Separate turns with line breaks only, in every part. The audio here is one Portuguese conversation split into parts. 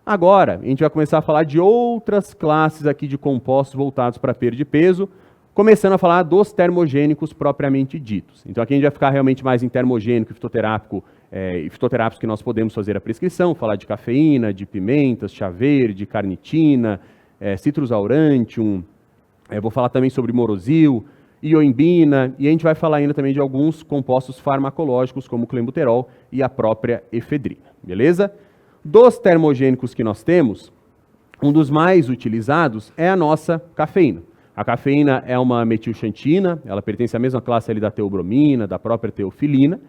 Agora, a gente vai começar a falar de outras classes aqui de compostos voltados para perda de peso, começando a falar dos termogênicos propriamente ditos. Então aqui a gente vai ficar realmente mais em termogênico e fitoterápico, e fitoterápicos que nós podemos fazer a prescrição, falar de cafeína, de pimentas, chá verde, carnitina, citrus aurantium, vou falar também sobre morosil, ioimbina, e a gente vai falar ainda também de alguns compostos farmacológicos, como o clenbuterol e a própria efedrina, beleza? Dos termogênicos que nós temos, um dos mais utilizados é a nossa cafeína. A cafeína é uma metilxantina, ela pertence à mesma classe ali da teobromina, da própria teofilina.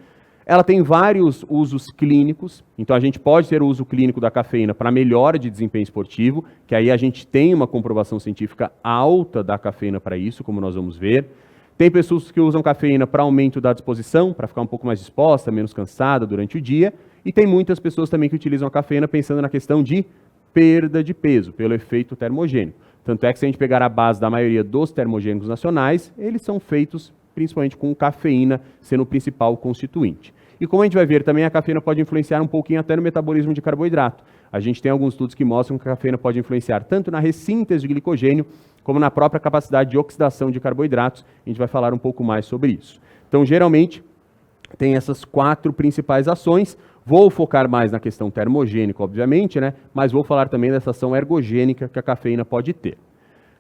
Ela tem vários usos clínicos, então a gente pode ter o uso clínico da cafeína para melhora de desempenho esportivo, que aí a gente tem uma comprovação científica alta da cafeína para isso, como nós vamos ver. Tem pessoas que usam cafeína para aumento da disposição, para ficar um pouco mais disposta, menos cansada durante o dia, e tem muitas pessoas também que utilizam a cafeína pensando na questão de perda de peso, pelo efeito termogênico. Tanto é que se a gente pegar a base da maioria dos termogênicos nacionais, eles são feitos principalmente com cafeína sendo o principal constituinte. E como a gente vai ver também, a cafeína pode influenciar um pouquinho até no metabolismo de carboidrato. A gente tem alguns estudos que mostram que a cafeína pode influenciar tanto na ressíntese de glicogênio, como na própria capacidade de oxidação de carboidratos. A gente vai falar um pouco mais sobre isso. Então, geralmente, tem essas 4 principais ações. Vou focar mais na questão termogênica, obviamente, né? Mas vou falar também dessa ação ergogênica que a cafeína pode ter.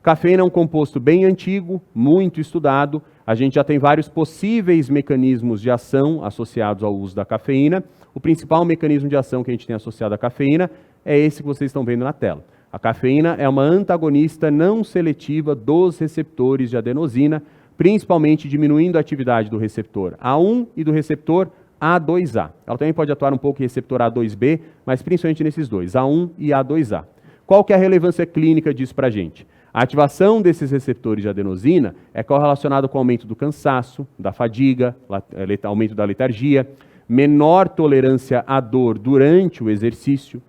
Cafeína é um composto bem antigo, muito estudado. A gente já tem vários possíveis mecanismos de ação associados ao uso da cafeína. O principal mecanismo de ação que a gente tem associado à cafeína é esse que vocês estão vendo na tela. A cafeína é uma antagonista não seletiva dos receptores de adenosina, principalmente diminuindo a atividade do receptor A1 e do receptor A2A. Ela também pode atuar um pouco em receptor A2B, mas principalmente nesses dois, A1 e A2A. Qual que é a relevância clínica disso para a gente? A ativação desses receptores de adenosina é correlacionada com o aumento do cansaço, da fadiga, aumento da letargia, menor tolerância à dor durante o exercício.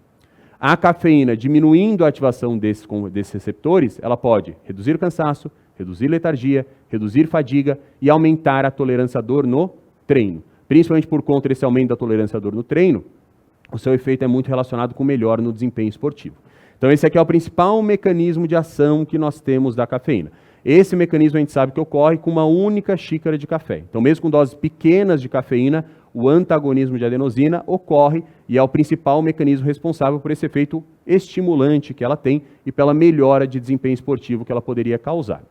A cafeína, diminuindo a ativação desses receptores, ela pode reduzir o cansaço, reduzir letargia, reduzir fadiga e aumentar a tolerância à dor no treino. Principalmente por conta desse aumento da tolerância à dor no treino, o seu efeito é muito relacionado com melhora no desempenho esportivo. Então esse aqui é o principal mecanismo de ação que nós temos da cafeína. Esse mecanismo a gente sabe que ocorre com uma única xícara de café. Então mesmo com doses pequenas de cafeína, o antagonismo de adenosina ocorre e é o principal mecanismo responsável por esse efeito estimulante que ela tem e pela melhora de desempenho esportivo que ela poderia causar.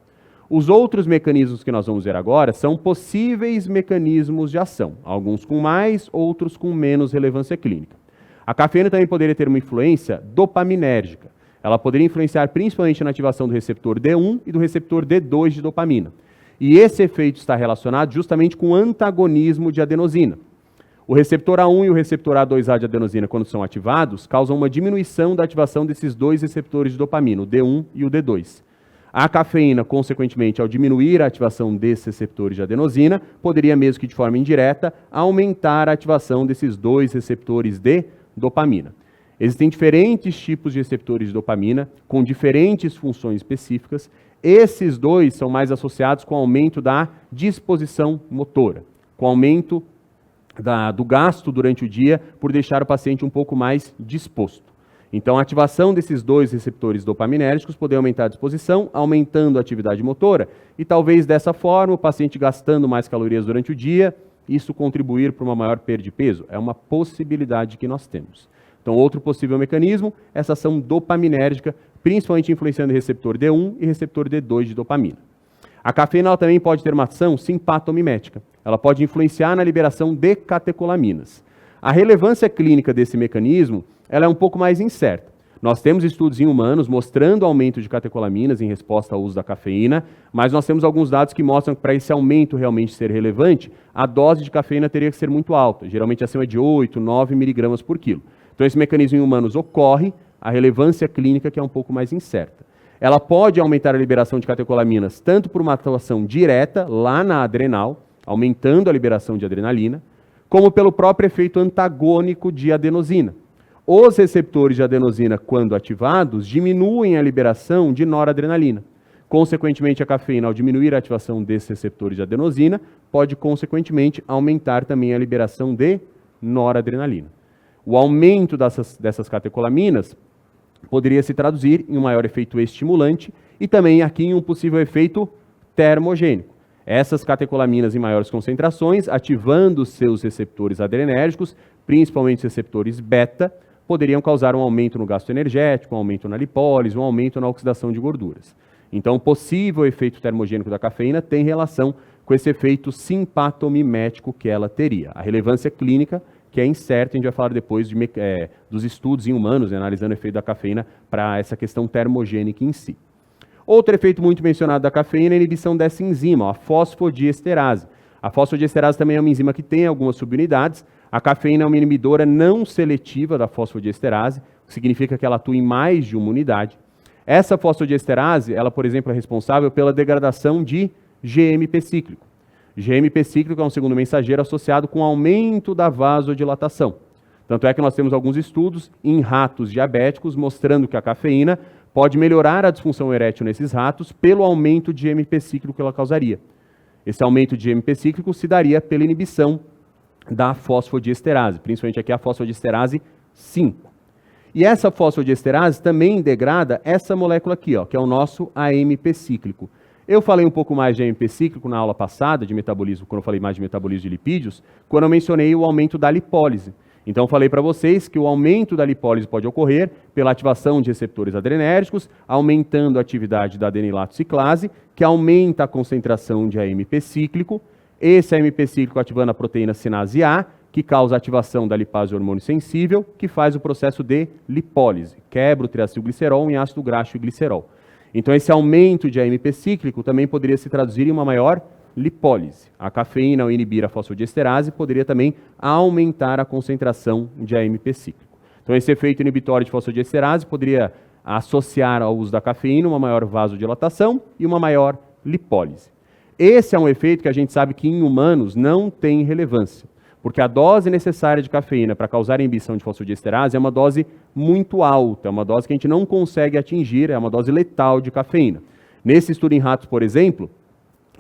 Os outros mecanismos que nós vamos ver agora são possíveis mecanismos de ação, alguns com mais, outros com menos relevância clínica. A cafeína também poderia ter uma influência dopaminérgica. Ela poderia influenciar principalmente na ativação do receptor D1 e do receptor D2 de dopamina. E esse efeito está relacionado justamente com o antagonismo de adenosina. O receptor A1 e o receptor A2A de adenosina, quando são ativados, causam uma diminuição da ativação desses dois receptores de dopamina, o D1 e o D2. A cafeína, consequentemente, ao diminuir a ativação desses receptores de adenosina, poderia, mesmo que de forma indireta, aumentar a ativação desses dois receptores de dopamina. Existem diferentes tipos de receptores de dopamina, com diferentes funções específicas. Esses dois são mais associados com o aumento da disposição motora, com o aumento do gasto durante o dia, por deixar o paciente um pouco mais disposto. Então, a ativação desses dois receptores dopaminérgicos pode aumentar a disposição, aumentando a atividade motora, e talvez dessa forma, o paciente gastando mais calorias durante o dia, isso contribuir para uma maior perda de peso. É uma possibilidade que nós temos. Então, outro possível mecanismo, essa ação dopaminérgica, principalmente influenciando o receptor D1 e receptor D2 de dopamina. A cafeína ela também pode ter uma ação simpatomimética. Ela pode influenciar na liberação de catecolaminas. A relevância clínica desse mecanismo ela é um pouco mais incerta. Nós temos estudos em humanos mostrando aumento de catecolaminas em resposta ao uso da cafeína, mas nós temos alguns dados que mostram que para esse aumento realmente ser relevante, a dose de cafeína teria que ser muito alta, geralmente acima de 8, 9 miligramas por quilo. Então esse mecanismo em humanos ocorre, a relevância clínica que é um pouco mais incerta. Ela pode aumentar a liberação de catecolaminas tanto por uma atuação direta lá na adrenal, aumentando a liberação de adrenalina, como pelo próprio efeito antagônico de adenosina. Os receptores de adenosina, quando ativados, diminuem a liberação de noradrenalina. Consequentemente, a cafeína, ao diminuir a ativação desses receptores de adenosina, pode, consequentemente, aumentar também a liberação de noradrenalina. O aumento dessas catecolaminas poderia se traduzir em um maior efeito estimulante e também aqui em um possível efeito termogênico. Essas catecolaminas em maiores concentrações, ativando seus receptores adrenérgicos, principalmente os receptores beta, poderiam causar um aumento no gasto energético, um aumento na lipólise, um aumento na oxidação de gorduras. Então, o possível efeito termogênico da cafeína tem relação com esse efeito simpatomimético que ela teria. A relevância clínica, que é incerta, a gente vai falar depois dos estudos em humanos, né, analisando o efeito da cafeína para essa questão termogênica em si. Outro efeito muito mencionado da cafeína é a inibição dessa enzima, a fosfodiesterase. A fosfodiesterase também é uma enzima que tem algumas subunidades. A cafeína é uma inibidora não seletiva da fosfodiesterase, o que significa que ela atua em mais de uma unidade. Essa fosfodiesterase, ela, por exemplo, é responsável pela degradação de GMP cíclico. GMP cíclico é um segundo mensageiro associado com aumento da vasodilatação. Tanto é que nós temos alguns estudos em ratos diabéticos mostrando que a cafeína pode melhorar a disfunção erétil nesses ratos pelo aumento de GMP cíclico que ela causaria. Esse aumento de GMP cíclico se daria pela inibição da fosfodiesterase, principalmente aqui a fosfodiesterase 5. E essa fosfodiesterase também degrada essa molécula aqui, ó, que é o nosso AMP cíclico. Eu falei um pouco mais de AMP cíclico na aula passada de metabolismo, quando eu falei mais de metabolismo de lipídios, quando eu mencionei o aumento da lipólise. Então, eu falei para vocês que o aumento da lipólise pode ocorrer pela ativação de receptores adrenérgicos, aumentando a atividade da adenilato ciclase, que aumenta a concentração de AMP cíclico. Esse AMP cíclico ativando a proteína sinase A, que causa a ativação da lipase hormônio sensível, que faz o processo de lipólise, quebra o triacilglicerol em ácido graxo e glicerol. Então, esse aumento de AMP cíclico também poderia se traduzir em uma maior lipólise. A cafeína, ao inibir a fosfodiesterase, poderia também aumentar a concentração de AMP cíclico. Então, esse efeito inibitório de fosfodiesterase poderia associar ao uso da cafeína uma maior vasodilatação e uma maior lipólise. Esse é um efeito que a gente sabe que em humanos não tem relevância, porque a dose necessária de cafeína para causar a inibição de fosfodiesterase é uma dose muito alta, é uma dose que a gente não consegue atingir, é uma dose letal de cafeína. Nesse estudo em ratos, por exemplo,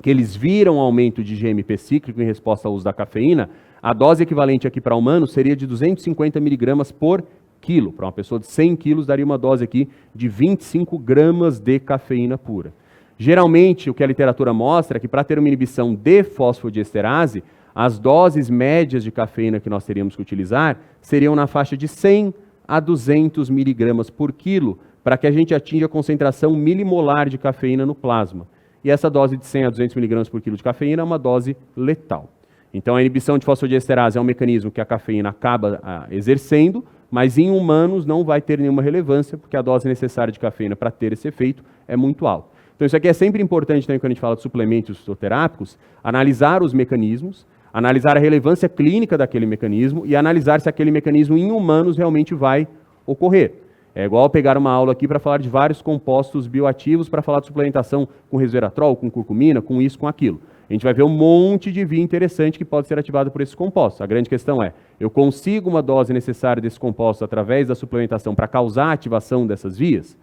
que eles viram aumento de GMP cíclico em resposta ao uso da cafeína, a dose equivalente aqui para humanos seria de 250 miligramas por quilo. Para uma pessoa de 100 quilos, daria uma dose aqui de 25 gramas de cafeína pura. Geralmente, o que a literatura mostra é que para ter uma inibição de fosfodiesterase, as doses médias de cafeína que nós teríamos que utilizar seriam na faixa de 100 a 200 miligramas por quilo, para que a gente atinja a concentração milimolar de cafeína no plasma. E essa dose de 100 a 200 miligramas por quilo de cafeína é uma dose letal. Então, a inibição de fosfodiesterase é um mecanismo que a cafeína acaba exercendo, mas em humanos não vai ter nenhuma relevância, porque a dose necessária de cafeína para ter esse efeito é muito alta. Então, isso aqui é sempre importante também quando a gente fala de suplementos fitoterápicos, analisar os mecanismos, analisar a relevância clínica daquele mecanismo e analisar se aquele mecanismo em humanos realmente vai ocorrer. É igual pegar uma aula aqui para falar de vários compostos bioativos, para falar de suplementação com resveratrol, com curcumina, com isso, com aquilo. A gente vai ver um monte de via interessante que pode ser ativado por esses compostos. A grande questão é, eu consigo uma dose necessária desses compostos através da suplementação para causar a ativação dessas vias?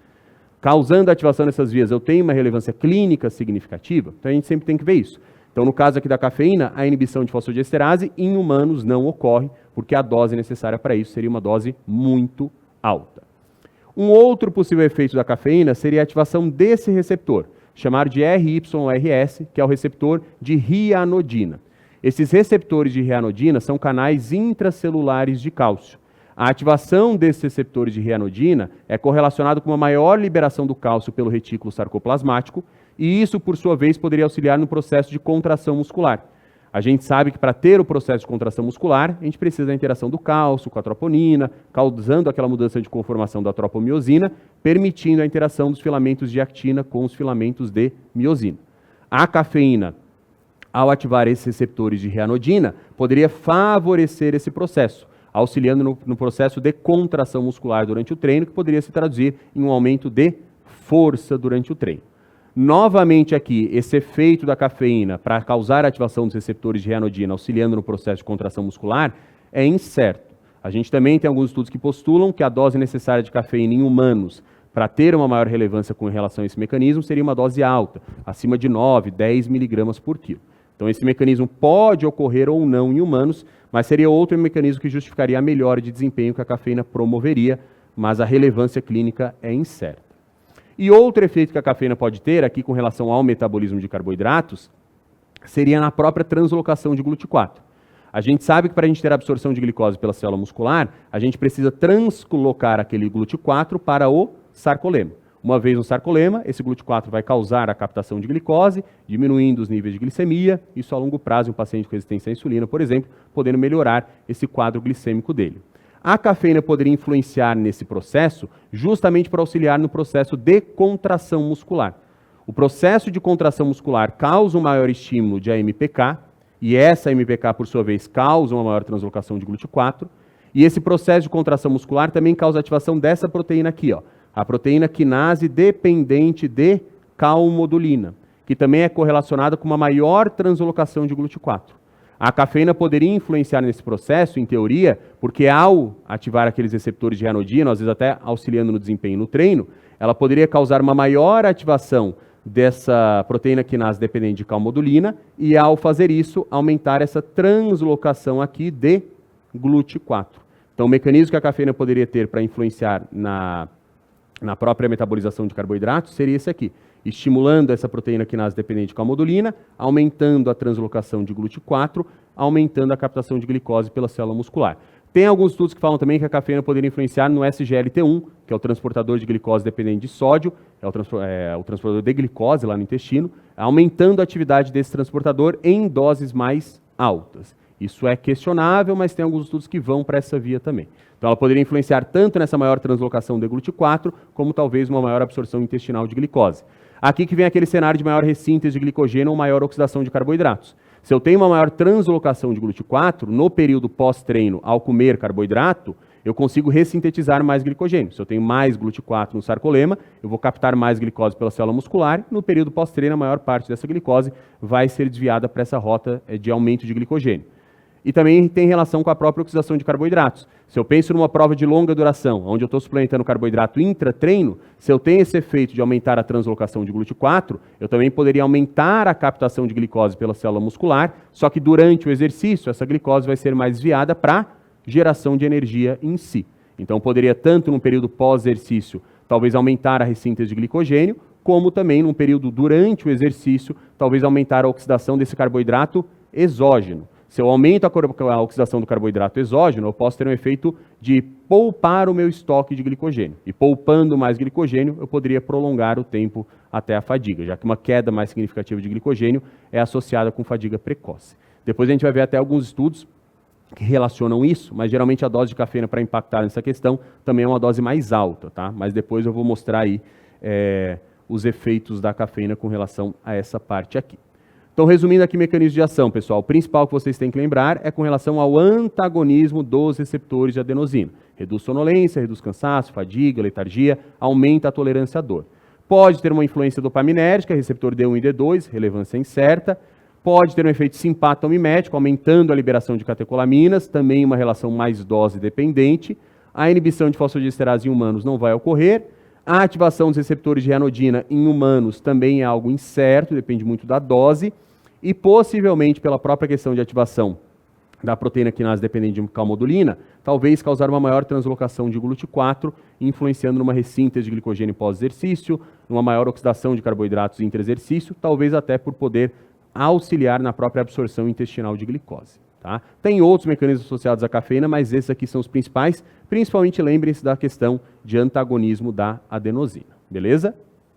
Causando a ativação dessas vias, eu tenho uma relevância clínica significativa? Então a gente sempre tem que ver isso. Então, no caso aqui da cafeína, a inibição de fosfodiesterase em humanos não ocorre, porque a dose necessária para isso seria uma dose muito alta. Um outro possível efeito da cafeína seria a ativação desse receptor, chamado de RYRS, que é o receptor de rianodina. Esses receptores de rianodina são canais intracelulares de cálcio. A ativação desses receptores de rianodina é correlacionado com uma maior liberação do cálcio pelo retículo sarcoplasmático, e isso, por sua vez, poderia auxiliar no processo de contração muscular. A gente sabe que para ter o processo de contração muscular, a gente precisa da interação do cálcio com a troponina, causando aquela mudança de conformação da tropomiosina, permitindo a interação dos filamentos de actina com os filamentos de miosina. A cafeína, ao ativar esses receptores de rianodina, poderia favorecer esse processo, auxiliando no processo de contração muscular durante o treino, que poderia se traduzir em um aumento de força durante o treino. Novamente aqui, esse efeito da cafeína para causar a ativação dos receptores de rianodina, auxiliando no processo de contração muscular, é incerto. A gente também tem alguns estudos que postulam que a dose necessária de cafeína em humanos para ter uma maior relevância com relação a esse mecanismo seria uma dose alta, acima de 9, 10 miligramas por quilo. Então esse mecanismo pode ocorrer ou não em humanos, mas seria outro mecanismo que justificaria a melhora de desempenho que a cafeína promoveria mas a relevância clínica é incerta. E outro efeito que a cafeína pode ter, aqui com relação ao metabolismo de carboidratos, seria na própria translocação de GLUT4. A gente sabe que para a gente ter absorção de glicose pela célula muscular, a gente precisa translocar aquele GLUT4 para o sarcolema. Uma vez no sarcolema, esse GLUT4 vai causar a captação de glicose, diminuindo os níveis de glicemia, isso a longo prazo em um paciente com resistência à insulina, por exemplo, podendo melhorar esse quadro glicêmico dele. A cafeína poderia influenciar nesse processo justamente para auxiliar no processo de contração muscular. O processo de contração muscular causa um maior estímulo de AMPK, e essa AMPK, por sua vez, causa uma maior translocação de GLUT4, e esse processo de contração muscular também causa a ativação dessa proteína aqui, ó, a proteína quinase dependente de calmodulina, que também é correlacionada com uma maior translocação de GLUT4. A cafeína poderia influenciar nesse processo, em teoria, porque ao ativar aqueles receptores de ranodina, às vezes até auxiliando no desempenho no treino, ela poderia causar uma maior ativação dessa proteína quinase dependente de calmodulina e, ao fazer isso, aumentar essa translocação aqui de GLUT4. Então, o mecanismo que a cafeína poderia ter para influenciar na própria metabolização de carboidratos seria esse aqui, estimulando essa proteína quinase dependente de calmodulina, aumentando a translocação de GLUT4, aumentando a captação de glicose pela célula muscular. Tem alguns estudos que falam também que a cafeína poderia influenciar no SGLT1, que é o transportador de glicose dependente de sódio, é o transportador de glicose lá no intestino, aumentando a atividade desse transportador em doses mais altas. Isso é questionável, mas tem alguns estudos que vão para essa via também. Então ela poderia influenciar tanto nessa maior translocação de GLUT4, como talvez uma maior absorção intestinal de glicose. Aqui que vem aquele cenário de maior ressíntese de glicogênio ou maior oxidação de carboidratos. Se eu tenho uma maior translocação de GLUT4, no período pós-treino, ao comer carboidrato, eu consigo ressintetizar mais glicogênio. Se eu tenho mais GLUT4 no sarcolema, eu vou captar mais glicose pela célula muscular. No período pós-treino, a maior parte dessa glicose vai ser desviada para essa rota de aumento de glicogênio. E também tem relação com a própria oxidação de carboidratos. Se eu penso numa prova de longa duração, onde eu estou suplementando carboidrato intra-treino, se eu tenho esse efeito de aumentar a translocação de GLUT4, eu também poderia aumentar a captação de glicose pela célula muscular, só que durante o exercício, essa glicose vai ser mais desviada para geração de energia em si. Então, poderia tanto no período pós-exercício, talvez aumentar a ressíntese de glicogênio, como também num período durante o exercício, talvez aumentar a oxidação desse carboidrato exógeno. Se eu aumento a oxidação do carboidrato exógeno, eu posso ter um efeito de poupar o meu estoque de glicogênio. E poupando mais glicogênio, eu poderia prolongar o tempo até a fadiga, já que uma queda mais significativa de glicogênio é associada com fadiga precoce. Depois a gente vai ver até alguns estudos que relacionam isso, mas geralmente a dose de cafeína para impactar nessa questão também é uma dose mais alta, tá? Mas depois eu vou mostrar aí os efeitos da cafeína com relação a essa parte aqui. Então, resumindo aqui o mecanismo de ação, pessoal, o principal que vocês têm que lembrar é com relação ao antagonismo dos receptores de adenosina. Reduz sonolência, reduz cansaço, fadiga, letargia, aumenta a tolerância à dor. Pode ter uma influência dopaminérgica, receptor D1 e D2, relevância incerta. Pode ter um efeito simpatomimético, aumentando a liberação de catecolaminas, também uma relação mais dose dependente. A inibição de fosfodiesterase em humanos não vai ocorrer. A ativação dos receptores de ranodina em humanos também é algo incerto, depende muito da dose. E possivelmente, pela própria questão de ativação da proteína quinase dependente de calmodulina, talvez causar uma maior translocação de GLUT4, influenciando numa ressíntese de glicogênio pós-exercício, numa maior oxidação de carboidratos intra-exercício, talvez até por poder auxiliar na própria absorção intestinal de glicose. Tá? Tem outros mecanismos associados à cafeína, mas esses aqui são os principais. Principalmente lembrem-se da questão de antagonismo da adenosina. Beleza?